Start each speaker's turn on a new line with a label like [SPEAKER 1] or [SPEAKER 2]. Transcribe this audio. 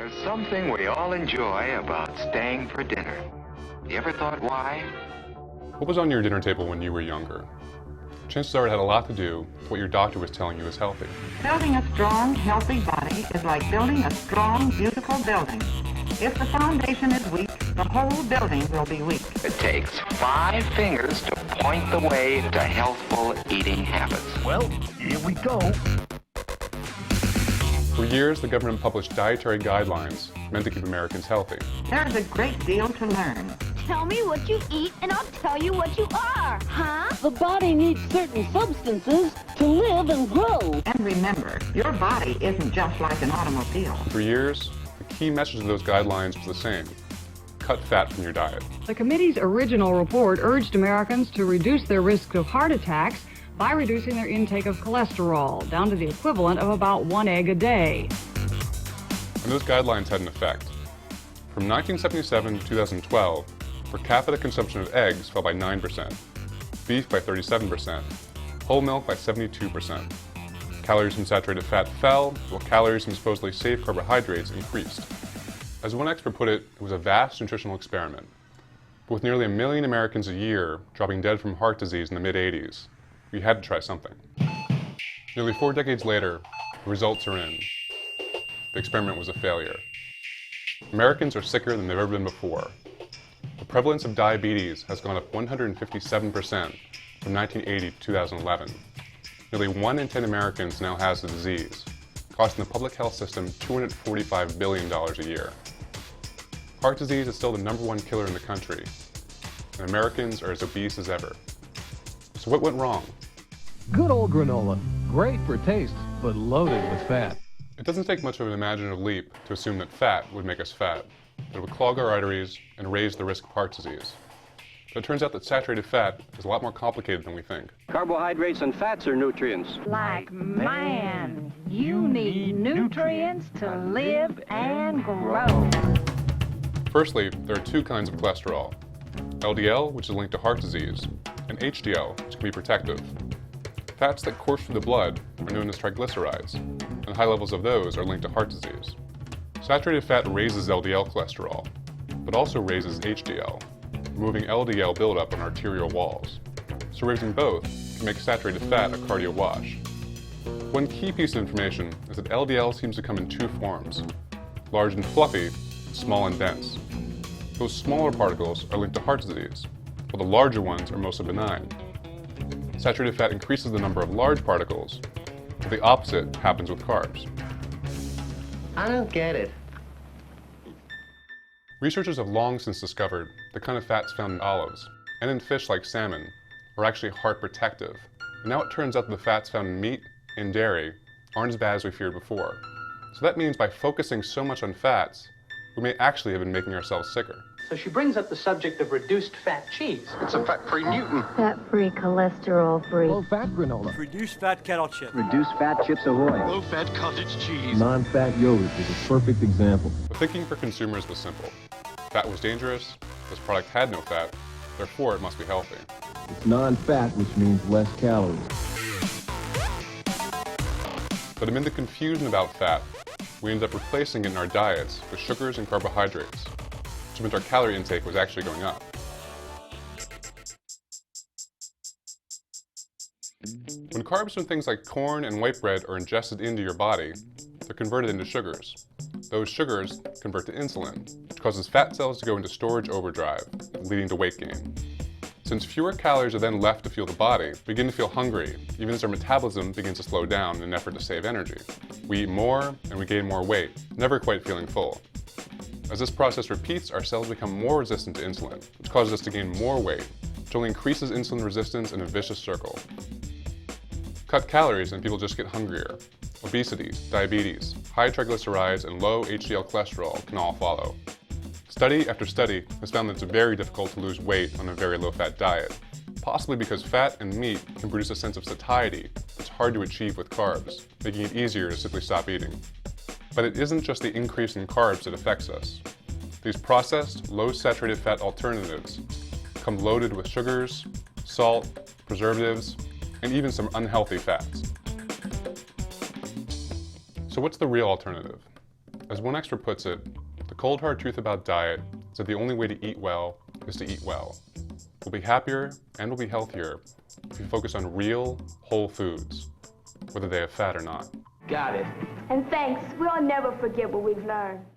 [SPEAKER 1] There's something we all enjoy about staying for dinner. You ever thought why?
[SPEAKER 2] What was on your dinner table when you were younger? Chances are it had a lot to do with what your doctor was telling you is healthy.
[SPEAKER 3] Building a strong, healthy body is like building a strong, beautiful building. If the foundation is weak, the whole building will be weak.
[SPEAKER 1] It takes 5 fingers to point the way to healthful eating habits.
[SPEAKER 4] Well, here we go.
[SPEAKER 2] For years, the government published dietary guidelines meant to keep Americans healthy.
[SPEAKER 3] There's a great deal to learn.
[SPEAKER 5] Tell me what you eat and I'll tell you what you are, huh?
[SPEAKER 6] The body needs certain substances to live and grow.
[SPEAKER 3] And remember, your body isn't just like an automobile.
[SPEAKER 2] For years, the key message of those guidelines was the same: cut fat from your diet.
[SPEAKER 7] The committee's original report urged Americans to reduce their risk of heart attacks by reducing their intake of cholesterol down to the equivalent of about 1 egg a day.
[SPEAKER 2] And those guidelines had an effect. From 1977 to 2012, per capita consumption of eggs fell by 9%, beef by 37%, whole milk by 72%. Calories from saturated fat fell, while calories from supposedly safe carbohydrates increased. As one expert put it, it was a vast nutritional experiment. But with nearly 1 million Americans a year dropping dead from heart disease in the mid-'80s, we had to try something. Nearly 4 decades later, the results are in. The experiment was a failure. Americans are sicker than they've ever been before. The prevalence of diabetes has gone up 157% from 1980 to 2011. Nearly 1 in 10 Americans now has the disease, costing the public health system $245 billion a year. Heart disease is still the #1 killer in the country, and Americans are as obese as ever. So what went wrong?
[SPEAKER 4] Good old granola. Great for taste, but loaded with fat.
[SPEAKER 2] It doesn't take much of an imaginative leap to assume that fat would make us fat, that it would clog our arteries and raise the risk of heart disease. But it turns out that saturated fat is a lot more complicated than we think.
[SPEAKER 8] Carbohydrates and fats are nutrients.
[SPEAKER 5] Like, man, you need nutrients to live and grow.
[SPEAKER 2] Firstly, there are 2 kinds of cholesterol: LDL, which is linked to heart disease, and HDL, which can be protective. Fats that course through the blood are known as triglycerides, and high levels of those are linked to heart disease. Saturated fat raises LDL cholesterol, but also raises HDL, removing LDL buildup on arterial walls. So raising both can make saturated fat a cardio wash. One key piece of information is that LDL seems to come in 2 forms: large and fluffy, and small and dense. Those smaller particles are linked to heart disease, while the larger ones are mostly benign. Saturated fat increases the number of large particles, but the opposite happens with carbs.
[SPEAKER 9] I don't get it.
[SPEAKER 2] Researchers have long since discovered the kind of fats found in olives and in fish like salmon are actually heart protective. And now it turns out that the fats found in meat and dairy aren't as bad as we feared before. So that means by focusing so much on fats, we may actually have been making ourselves sicker.
[SPEAKER 9] So she brings up the subject of reduced fat cheese.
[SPEAKER 1] It's a fat-free Newton.
[SPEAKER 5] Fat-free, cholesterol-free.
[SPEAKER 4] Low-fat granola.
[SPEAKER 10] Reduced fat kettle chip.
[SPEAKER 8] Reduced fat chips ahoy.
[SPEAKER 10] Low-fat cottage cheese.
[SPEAKER 4] Non-fat yogurt is a perfect example.
[SPEAKER 2] The thinking for consumers was simple. Fat was dangerous, this product had no fat, therefore it must be healthy.
[SPEAKER 4] It's non-fat, which means less calories.
[SPEAKER 2] But amid the confusion about fat, we ended up replacing it in our diets with sugars and carbohydrates, which meant our calorie intake was actually going up. When carbs from things like corn and white bread are ingested into your body, they're converted into sugars. Those sugars convert to insulin, which causes fat cells to go into storage overdrive, leading to weight gain. Since fewer calories are then left to fuel the body, we begin to feel hungry, even as our metabolism begins to slow down in an effort to save energy. We eat more, and we gain more weight, never quite feeling full. As this process repeats, our cells become more resistant to insulin, which causes us to gain more weight, which only increases insulin resistance in a vicious circle. Cut calories and people just get hungrier. Obesity, diabetes, high triglycerides, and low HDL cholesterol can all follow. Study after study has found that it's very difficult to lose weight on a very low-fat diet, possibly because fat and meat can produce a sense of satiety that's hard to achieve with carbs, making it easier to simply stop eating. But it isn't just the increase in carbs that affects us. These processed, low-saturated fat alternatives come loaded with sugars, salt, preservatives, and even some unhealthy fats. So what's the real alternative? As one expert puts it, the cold hard truth about diet is that the only way to eat well is to eat well. We'll be happier and we'll be healthier if we focus on real, whole foods, whether they have fat or not.
[SPEAKER 9] Got it.
[SPEAKER 11] And thanks. We'll never forget what we've learned.